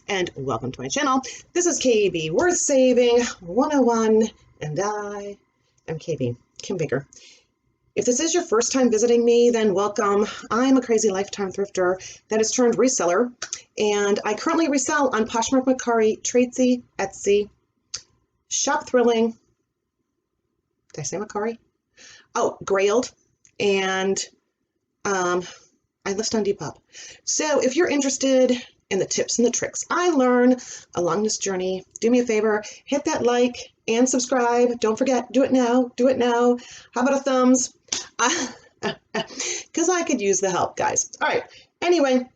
and welcome to my channel. This is KB Worth Saving 101 and I am KB, Kim Baker. If this is your first time visiting me, then welcome. I'm a crazy lifetime thrifter that has turned reseller, and I currently resell on Poshmark, Tradesy, Etsy, Shopthrilling. Did I say Macari? Oh, Grailed, and I list on Depop. So if you're interested in the tips and the tricks I learn along this journey, do me a favor, hit that like and subscribe. Don't forget, do it now, do it now. How about a thumbs? Because I could use the help, guys. All right, anyway,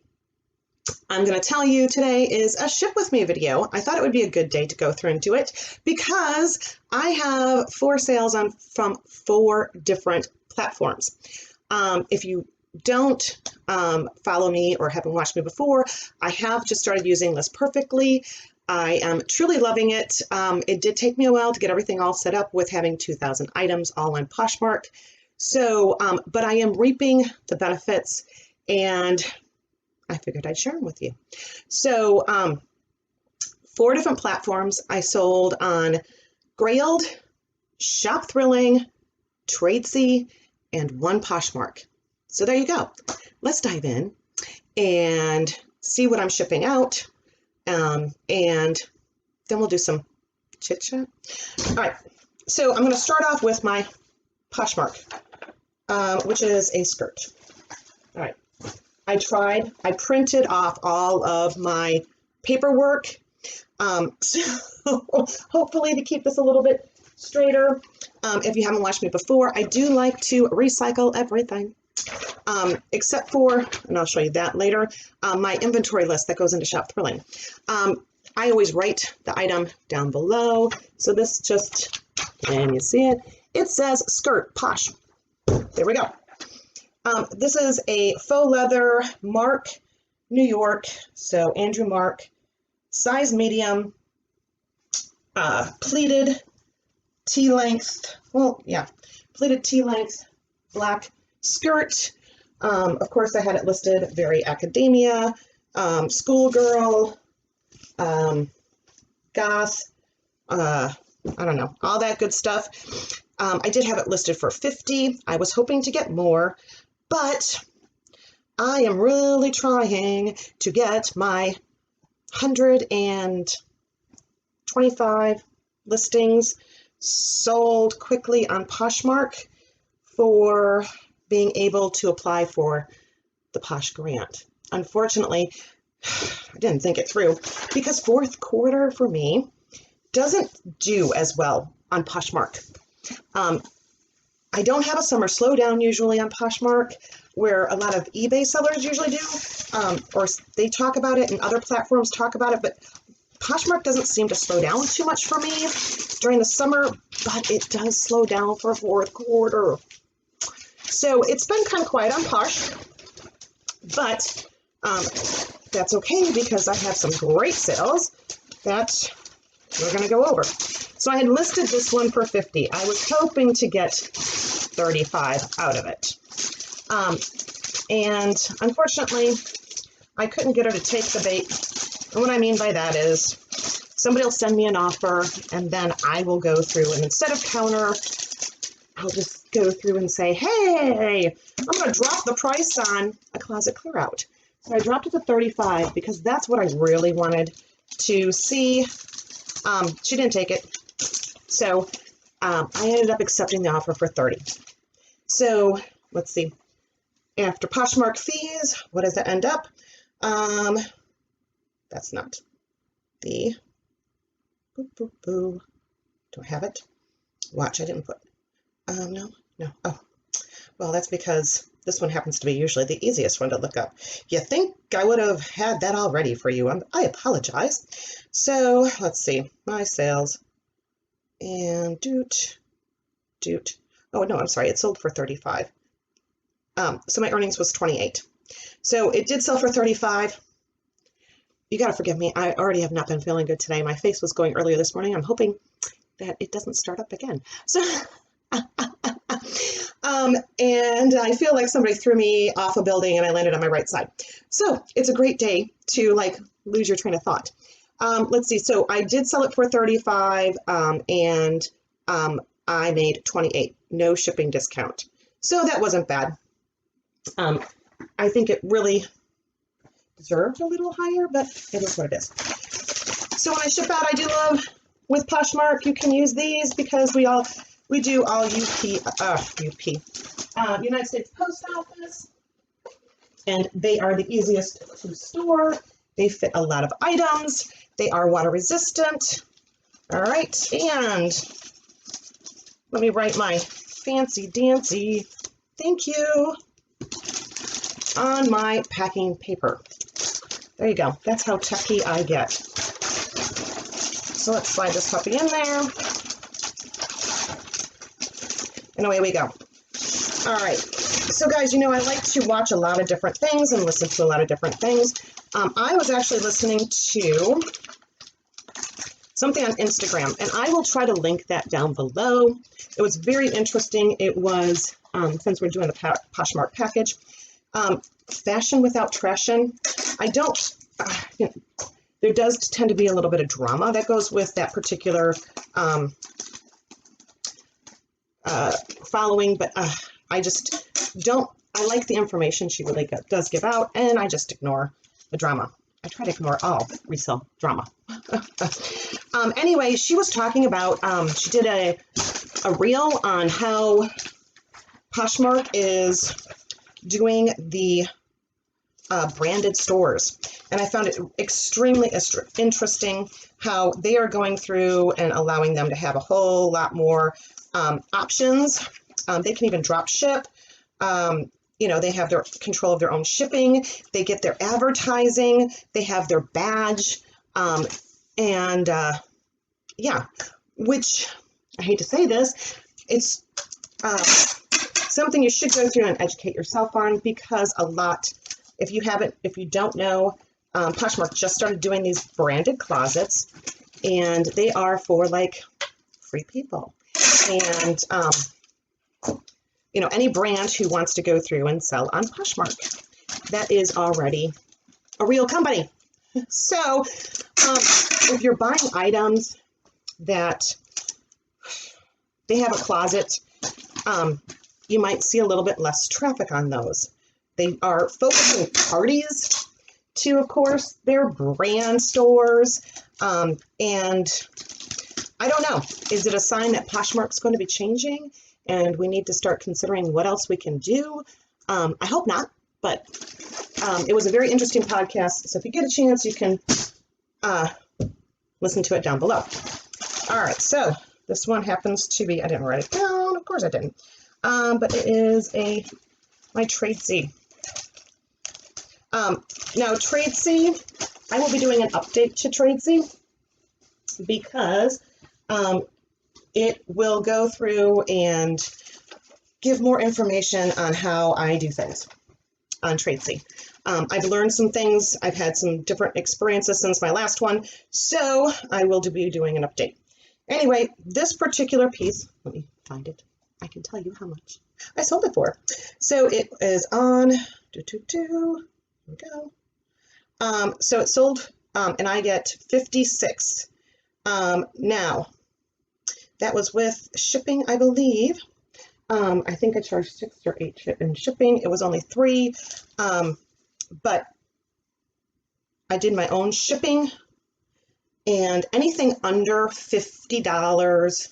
I'm going to tell you today is a ship with me video. I thought it would be a good day to go through and do it because I have 4 sales on from 4 different platforms. If you don't follow me or haven't watched me before, I have just started using List Perfectly. I am truly loving it. It did take me a while to get everything all set up with having 2,000 items all on Poshmark. So, but I am reaping the benefits, and I figured I'd share them with you. So 4 different platforms I sold on: Grailed, Shopthrilling, Tradesy, and 1 Poshmark. So there you go. Let's dive in and see what I'm shipping out, and then we'll do some chit chat. All right, so I'm going to start off with my Poshmark, which is a skirt. All right. I printed off all of my paperwork, so hopefully to keep this a little bit straighter. If you haven't watched me before, I do like to recycle everything, except for, and I'll show you that later, my inventory list that goes into Shopthrilling. I always write the item down below. So this just, and you see it, it says skirt, Posh. There we go. This is a faux leather Mark, New York. So Andrew Mark, size medium, pleated T-length. Well, yeah, pleated T-length, black skirt. Of course, I had it listed very academia, schoolgirl, goth, I don't know, all that good stuff. I did have it listed for $50. I was hoping to get more, but I am really trying to get my 125 listings sold quickly on Poshmark for being able to apply for the Posh grant. Unfortunately, I didn't think it through because fourth quarter for me doesn't do as well on Poshmark. I don't have a summer slowdown usually on Poshmark, where a lot of eBay sellers usually do, or they talk about it and other platforms talk about it, but Poshmark doesn't seem to slow down too much for me during the summer, but it does slow down for fourth quarter. So it's been kind of quiet on Posh, but that's okay because I have some great sales that we're going to go over. So I had listed this one for $50. I was hoping to get $35 out of it. And unfortunately, I couldn't get her to take the bait. And what I mean by that is somebody will send me an offer and then I will go through, and instead of counter, I'll just go through and say, hey, I'm going to drop the price on a closet clear out. So I dropped it to $35 because that's what I really wanted to see. She didn't take it. So I ended up accepting the offer for $30. So let's see. After Poshmark fees, what does that end up? That's not the, do I have it? Watch, I didn't put, no. Oh, well, that's because this one happens to be usually the easiest one to look up. You think I would have had that all ready for you. I apologize. So let's see, my sales and doot. Oh, no, I'm sorry. It sold for $35. So my earnings was $28. So it did sell for $35. You got to forgive me. I already have not been feeling good today. My face was going earlier this morning. I'm hoping that it doesn't start up again. So And I feel like somebody threw me off a building and I landed on my right side. So it's a great day to like lose your train of thought. Let's see. So I did sell it for 35 and I made 28, no shipping discount. So that wasn't bad. I think it really deserved a little higher, but it is what it is. So when I ship out, I do love with Poshmark, you can use these because we do all United States Post Office, and they are the easiest to store. They fit a lot of items. They are water resistant. All right, and let me write my fancy dancy thank you on my packing paper. There you go. That's how techy I get. So let's slide this puppy in there. And away we go. All right. So guys, you know, I like to watch a lot of different things and listen to a lot of different things. I was actually listening to something on Instagram, and I will try to link that down below. It was very interesting. It was, since we're doing the Poshmark package, fashion without trashing. I don't, you know, there does tend to be a little bit of drama that goes with that particular following, but I just don't, I like the information she really does give out, and I just ignore the drama. I try to ignore all resale drama. Anyway, she was talking about, she did a reel on how Poshmark is doing the branded stores. And I found it extremely interesting how they are going through and allowing them to have a whole lot more options. They can even drop ship. You know, they have their control of their own shipping. They get their advertising. They have their badge. Yeah, which I hate to say this, it's something you should go through and educate yourself on, because a lot, if you don't know, Poshmark just started doing these branded closets, and they are for like free people. And, you know, any brand who wants to go through and sell on Poshmark, that is already a real company. So if you're buying items that they have a closet, you might see a little bit less traffic on those. They are focusing parties to, of course, their brand stores. And I don't know, is it a sign that Poshmark's going to be changing and we need to start considering what else we can do? I hope not, but it was a very interesting podcast. So if you get a chance, you can listen to it down below. All right, so this one happens to be, I didn't write it down, of course I didn't, but it is my Tradesy. Now Tradesy, I will be doing an update to Tradesy because it will go through and give more information on how I do things on Tradesy. I've learned some things. I've had some different experiences since my last one, so I will be doing an update. Anyway, this particular piece, let me find it. I can tell you how much I sold it for. So it is on, here we go. So it sold, and I get 56. Now, that was with shipping, I believe. I think I charged 6 or 8 in shipping. It was only 3, but I did my own shipping, and anything under $50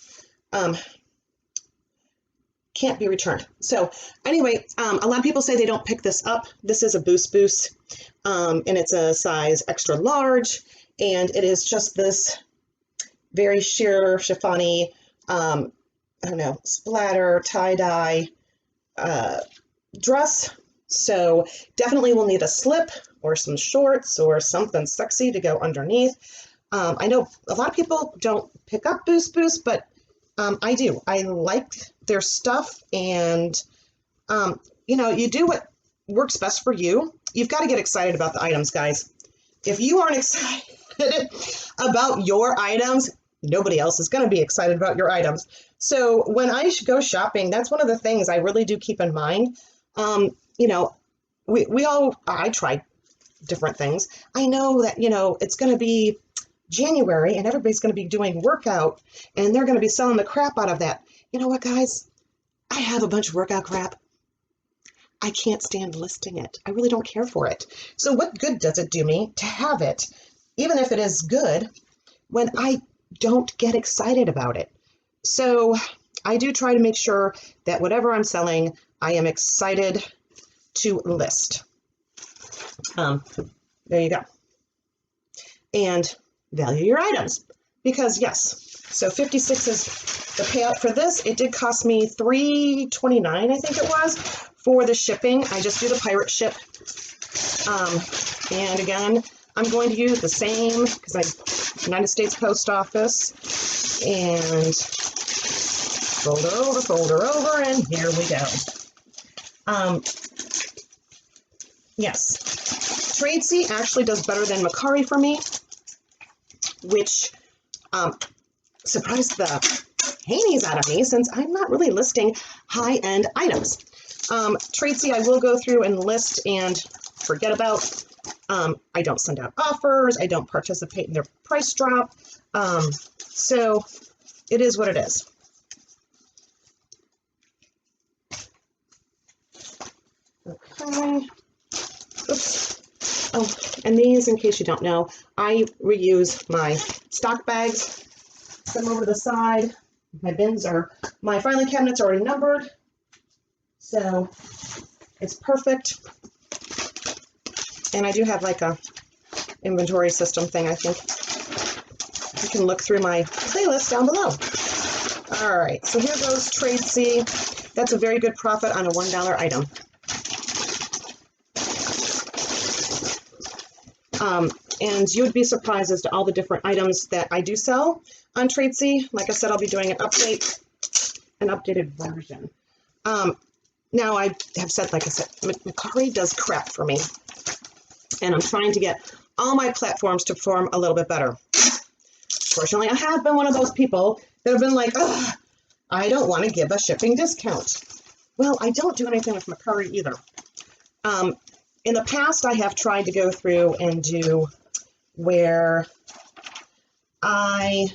can't be returned. So anyway, a lot of people say they don't pick this up. This is a boost, and it's a size extra large, and it is just this very sheer chiffon-y, I don't know, splatter, tie-dye dress. So definitely will need a slip or some shorts or something sexy to go underneath. I know a lot of people don't pick up boost, but I do. I like their stuff, and you know, you do what works best for you. You've got to get excited about the items, guys. If you aren't excited about your items, nobody else is going to be excited about your items. So when I go shopping, that's one of the things I really do keep in mind. You know, I try different things. I know that, you know, it's going to be January and everybody's going to be doing workout and they're going to be selling the crap out of that. You know what, guys? I have a bunch of workout crap. I can't stand listing it. I really don't care for it. So what good does it do me to have it, even if it is good, when I don't get excited about it? So I do try to make sure that whatever I'm selling, I am excited to list. There you go. And value your items, because yes, so 56 is the payout for this. It did cost me $3.29, I think it was, for the shipping. I just do the pirate ship. And again, I'm going to use the same, because I United States Post Office, and fold her over, and here we go. Yes, Tradesy actually does better than Mercari for me, which surprised the Haney's out of me, since I'm not really listing high-end items. Tradesy, I will go through and list and forget about. I don't send out offers. I don't participate in their price drop. So it is what it is. Okay. Oops. Oh, and these, in case you don't know, I reuse my stock bags. Put them over to the side. My filing cabinets are already numbered, so it's perfect. And I do have like a inventory system thing, I think. You can look through my playlist down below. All right, so here goes Tradesy. That's a very good profit on a $1 item. And you would be surprised as to all the different items that I do sell on Tradesy. Like I said, I'll be doing an updated version. Now I have said, like I said, Mercari does crap for me. And I'm trying to get all my platforms to perform a little bit better. Fortunately, I have been one of those people that have been like, oh, I don't want to give a shipping discount. Well, I don't do anything with Mercari either. In the past, I have tried to go through and do where I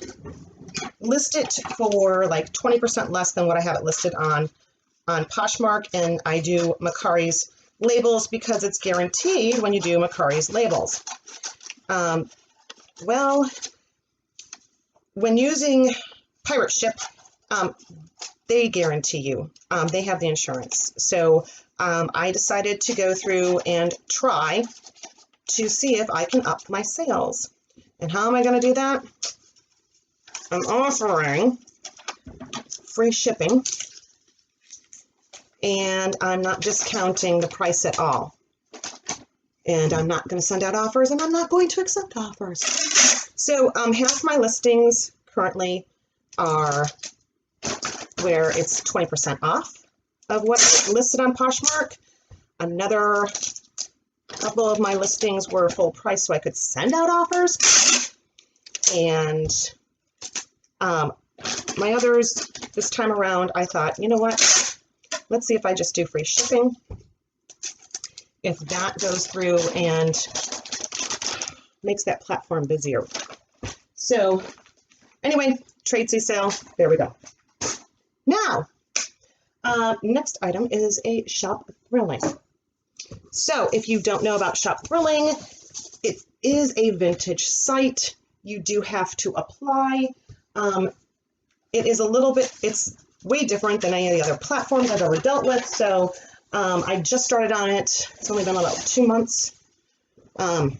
list it for like 20% less than what I have it listed on Poshmark, and I do Mercari's labels because it's guaranteed when you do Mercari's labels. Well, when using Pirate Ship, they guarantee you. They have the insurance. So I decided to go through and try to see if I can up my sales. And how am I going to do that? I'm offering free shipping, and I'm not discounting the price at all. And I'm not going to send out offers, and I'm not going to accept offers. So half my listings currently are where it's 20% off of what's listed on Poshmark. Another couple of my listings were full price, so I could send out offers. And my others, this time around, I thought, you know what? Let's see if I just do free shipping. If that goes through and makes that platform busier. So anyway, Tradesy sale, there we go. Now, next item is a Shopthrilling. So if you don't know about Shopthrilling, it is a vintage site. You do have to apply. It is a little bit, it's way different than any of the other platforms I've ever dealt with. So I just started on it. It's only been about 2 months. I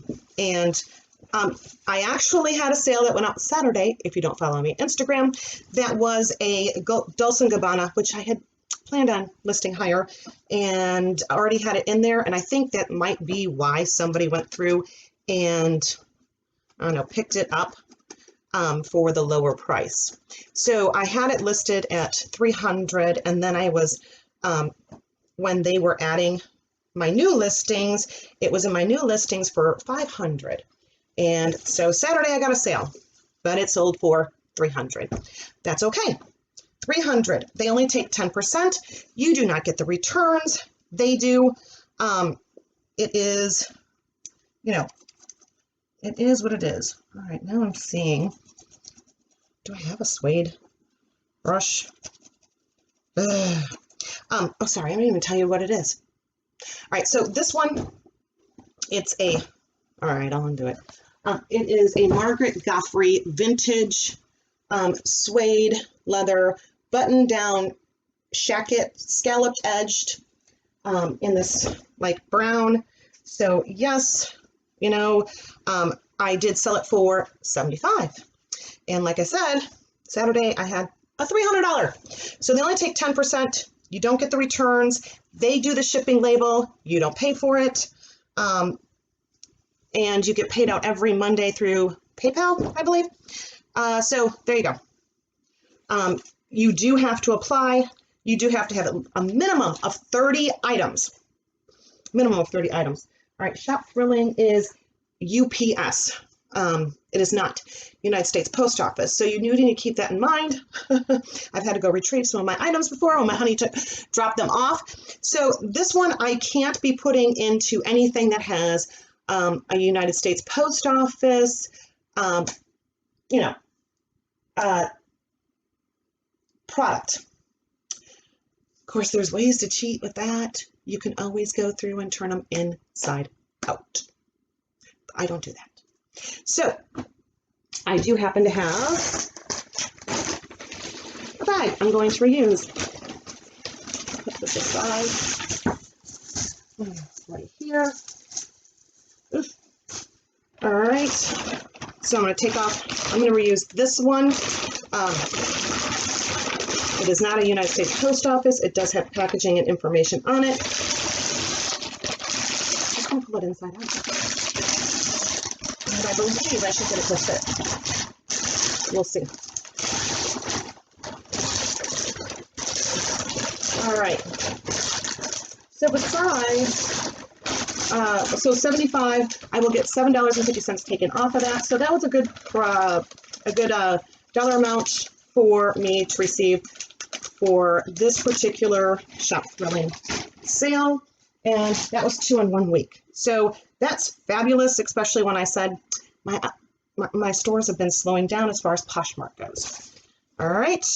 actually had a sale that went out Saturday, if you don't follow me on Instagram. That was a Dolce & Gabbana, which I had planned on listing higher and already had it in there. And I think that might be why somebody went through and, I don't know, picked it up for the lower price. So I had it listed at $300, and then I was, when they were adding my new listings, it was in my new listings for $500. And so Saturday I got a sale, but it sold for 300. That's okay. 300. They only take 10%. You do not get the returns. They do. It is, you know, it is what it is. All right, now I'm seeing, do I have a suede brush? Oh, sorry, I didn't even tell you what it is. All right, so this one, it's a, all right, I'll undo it. It is a Margaret Goffrey vintage suede leather button-down shacket, scalloped edged, in this like brown. So yes, you know, I did sell it for $75. And like I said, Saturday I had a $300. So they only take 10%. You don't get the returns. They do the shipping label. You don't pay for it. And you get paid out every Monday through PayPal, I believe. So there you go. You do have to apply. You do have to have a minimum of 30 items. Minimum of 30 items. All right, Shopthrilling is UPS. It is not United States Post Office. So you need to keep that in mind. I've had to go retrieve some of my items before when my honey dropped them off. So this one I can't be putting into anything that has a United States Post Office, you know, product. Of course, there's ways to cheat with that. You can always go through and turn them inside out. I don't do that. So I do happen to have a bag I'm going to reuse. Put this aside. Right here. Oof. All right. So I'm going to take off, I'm going to reuse this one. It is not a United States Post Office. It does have packaging and information on it. Just going to pull it inside out. And I believe I should get it to fit. We'll see. All right. So besides, so 75, I will get $7.50 taken off of that. So that was a good dollar amount for me to receive for this particular Shopthrilling sale, and that was 2 in 1 week. So that's fabulous, especially when I said my stores have been slowing down as far as Poshmark goes. All right,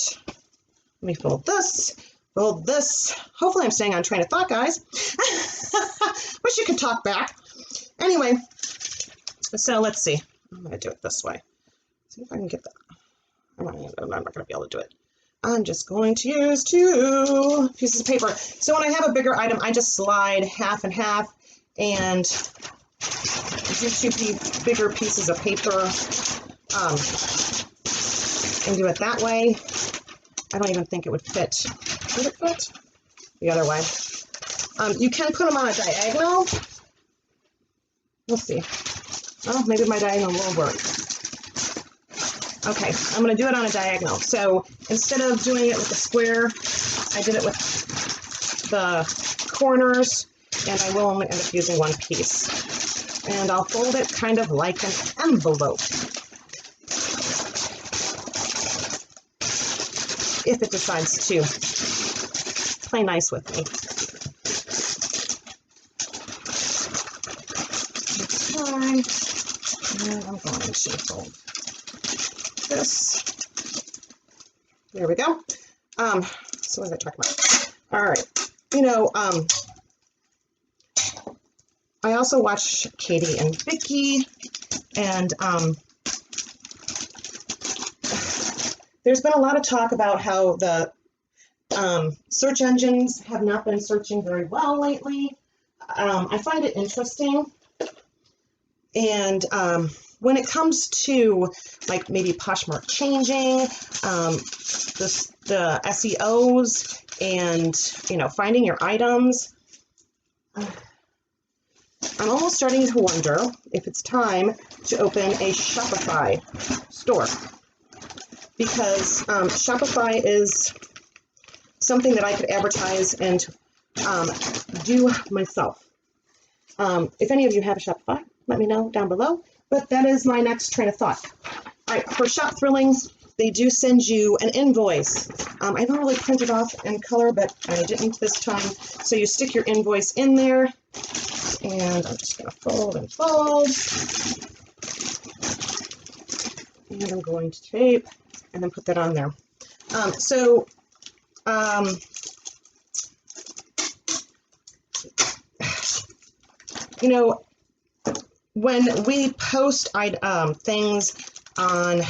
let me fold this. Fold this. Hopefully I'm staying on train of thought, guys. Wish you could talk back. Anyway, so let's see. I'm going to do it this way. See if I can get that. I'm not going to be able to do it. I'm just going to use 2 pieces of paper. So when I have a bigger item, I just slide half and half and do 2 bigger pieces of paper and do it that way. I don't even think it would fit. Would it fit? The other way. You can put them on a diagonal. We'll see. Oh, maybe my diagonal will work. Okay, I'm going to do it on a diagonal. So instead of doing it with a square, I did it with the corners, and I will only end up using 1 piece. And I'll fold it kind of like an envelope, if it decides to play nice with me. Let's try, and I'm going to fold this. There we go. So what was I talking about? All right. You know, I also watch Katie and Vicky, and there's been a lot of talk about how the search engines have not been searching very well lately. I find it interesting. And when it comes to like maybe Poshmark changing, the SEOs and, you know, finding your items, I'm almost starting to wonder if it's time to open a Shopify store, because Shopify is something that I could advertise and do myself. If any of you have a Shopify, let me know down below. But that is my next train of thought. All right, for Shopthrilling, they do send you an invoice. I normally print it off in color, but I didn't this time. So you stick your invoice in there, and I'm just going to fold and fold. And I'm going to tape and then put that on there. You know, when we post things on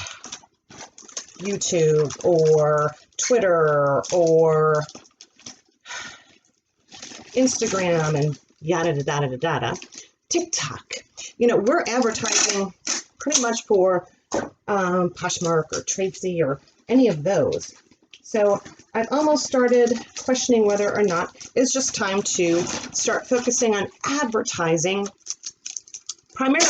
YouTube or Twitter or Instagram and yada da da da da, TikTok, you know, we're advertising pretty much for Poshmark or Tradesy or any of those. So I've almost started questioning whether or not it's just time to start focusing on advertising primarily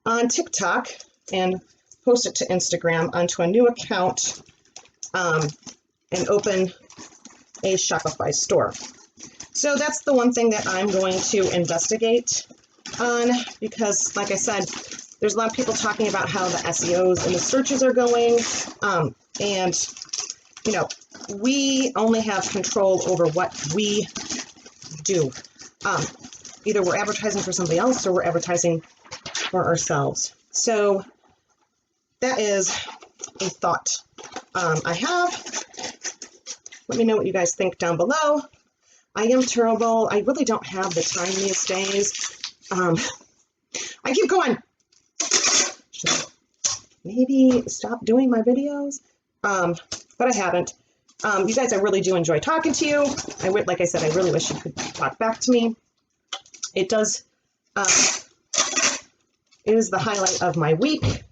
on TikTok and post it to Instagram onto a new account and open a Shopify store. So that's the one thing that I'm going to investigate on, because like I said, there's a lot of people talking about how the SEOs and the searches are going, and you know, we only have control over what we do. Either we're advertising for somebody else or we're advertising for ourselves. So that is a thought I have. Let me know what you guys think down below. I am terrible. I really don't have the time these days. I keep going. Should I maybe stop doing my videos? But I haven't. You guys, I really do enjoy talking to you. Like I said, I really wish you could talk back to me. It does, it is the highlight of my week.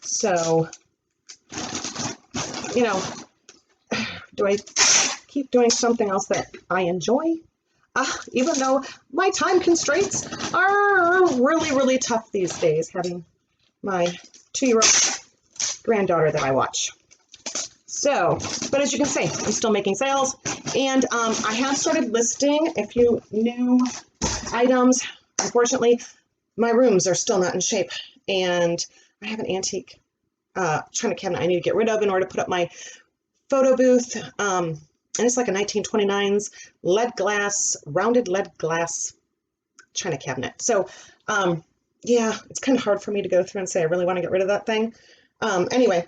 So, you know, do I keep doing something else that I enjoy? Even though my time constraints are really, really tough these days, having my 2-year-old granddaughter that I watch. So, but as you can see, I'm still making sales, and I have started listing a few new items. Unfortunately, my rooms are still not in shape, and I have an antique china cabinet I need to get rid of in order to put up my photo booth. And it's like a 1929's rounded lead glass china cabinet. So, yeah, it's kind of hard for me to go through and say I really want to get rid of that thing. Anyway,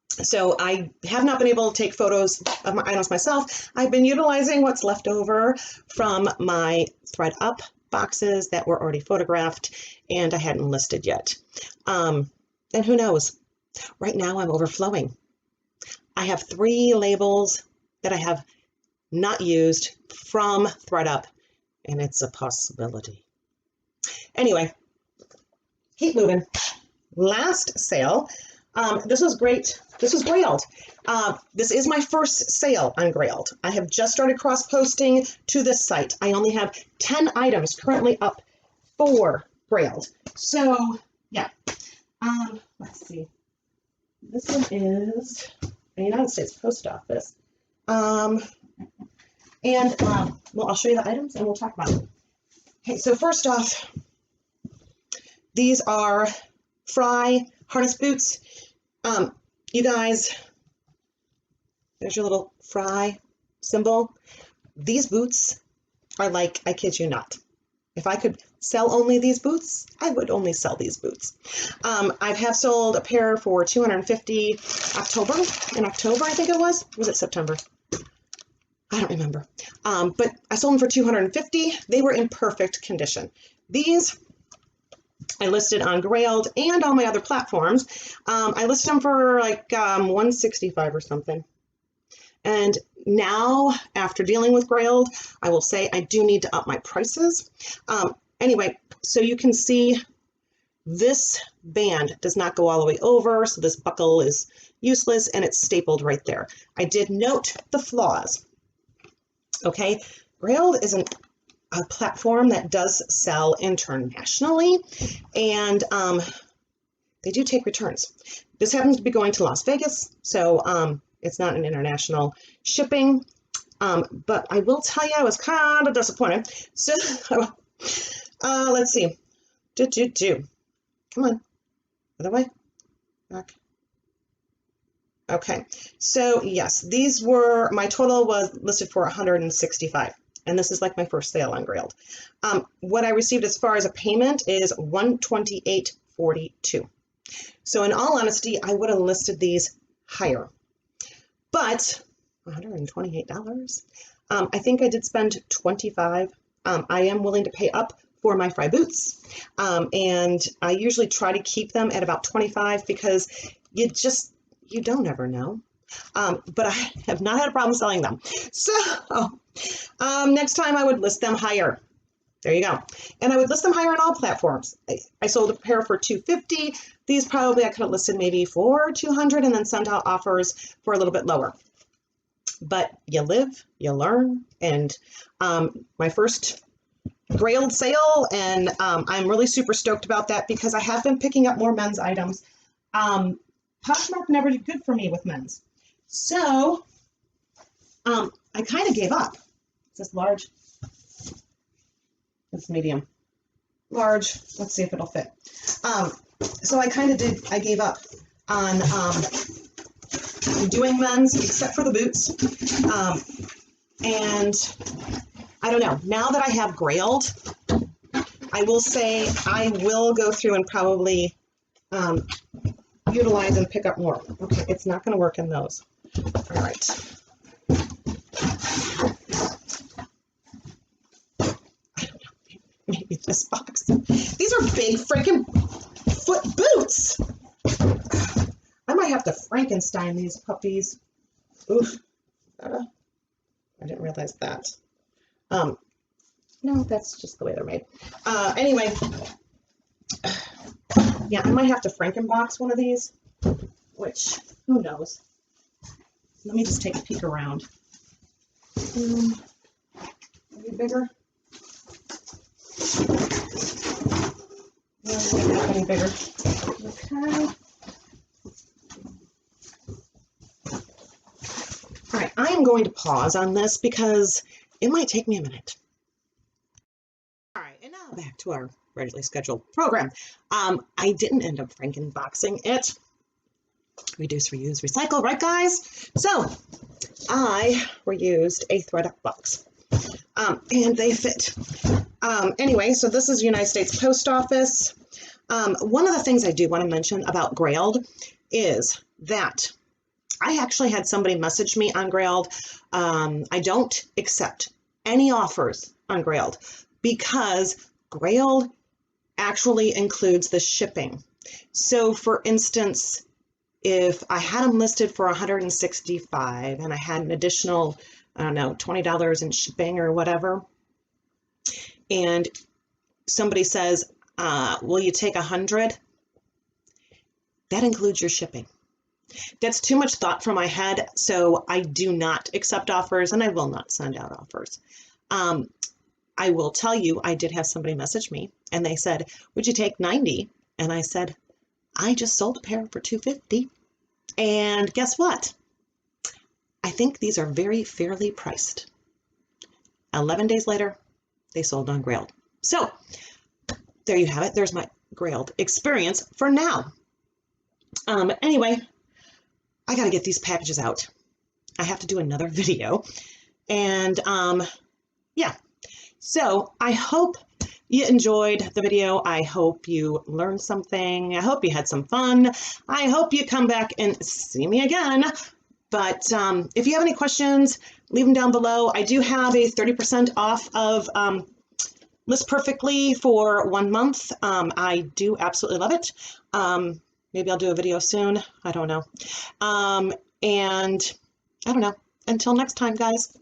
so I have not been able to take photos of my items myself. I've been utilizing what's left over from my ThredUp boxes that were already photographed and I hadn't listed yet. And who knows? Right now I'm overflowing. I have 3 labels that I have not used from ThredUp, and it's a possibility. Anyway, keep moving. Last sale. This was great. This was Grailed. This is my first sale on Grailed. I have just started cross-posting to this site. I only have 10 items currently up for Grailed. So, yeah. Let's see. This one is the United States Post Office. Well, I'll show you the items and we'll talk about them. Okay, so first off, these are Fry harness boots. You guys, there's your little Fry symbol. These boots are like, I kid you not. If I could sell only these boots, I would only sell these boots. I have sold a pair for $250 in October, I think it was. Was it September? I don't remember. But I sold them for $250. They were in perfect condition. These I listed on Grailed and on my other platforms. I listed them for like $165 or something. And now, after dealing with Grailed, I will say I do need to up my prices. Anyway, so you can see this band does not go all the way over, so this buckle is useless and it's stapled right there. I did note the flaws. Okay, Grailed is a platform that does sell internationally, and they do take returns. This happens to be going to Las Vegas, so it's not an international shipping, but I will tell you I was kind of disappointed. So let's see. Come on, other way, back. Okay, so yes, these were, my total was listed for 165, and this is like my first sale on Grailed. What I received as far as a payment is $128.42. So in all honesty, I would have listed these higher, but $128. I think I did spend 25. I am willing to pay up for my fry boots, and I usually try to keep them at about 25 because you don't ever know. But I have not had a problem selling them. So next time I would list them higher. There you go. And I would list them higher on all platforms. I sold a pair for $250. These probably I could have listed maybe for $200 and then sent out offers for a little bit lower. But you live, you learn, and my first Grailed sale, and I'm really super stoked about that because I have been picking up more men's items. Poshmark never did good for me with men's. So I kind of gave up. Is this large? It's medium. Large. Let's see if it'll fit. So I gave up on doing men's except for the boots. And I don't know. Now that I have Grailed, I will say I will go through and probably utilize and pick up more. Okay, it's not going to work in those. All right. I don't know. Maybe this box. These are big freaking foot boots. I might have to Frankenstein these puppies. Oof. I didn't realize that. No, that's just the way they're made. Anyway, yeah, I might have to Frankenbox one of these, which, who knows? Let me just take a peek around. Maybe bigger? No, not any bigger. Okay. All right, I am going to pause on this because it might take me a minute. All right, and now back to our regularly scheduled program. I didn't end up Frankenboxing it. Reduce, reuse, recycle, right guys? So I reused a ThredUp box, and they fit. Anyway, so this is United States Post Office. One of the things I do want to mention about Grailed is that I actually had somebody message me on Grailed. I don't accept any offers on Grailed because Grailed actually includes the shipping. So for instance, if I had them listed for $165 and I had an additional, I don't know, $20 in shipping or whatever, and somebody says, will you take $100? That includes your shipping. That's too much thought from my head, so I do not accept offers and I will not send out offers. I will tell you, I did have somebody message me and they said, would you take 90? And I said, I just sold a pair for $250. And guess what? I think these are very fairly priced. 11 days later, they sold on Grailed. So there you have it. There's my Grailed experience for now. Anyway, I got to get these packages out. I have to do another video. And yeah, so I hope you enjoyed the video. I hope you learned something. I hope you had some fun. I hope you come back and see me again. But if you have any questions, leave them down below. I do have a 30% off of List Perfectly for 1 month. I do absolutely love it. Maybe I'll do a video soon. I don't know. And I don't know. Until next time, guys.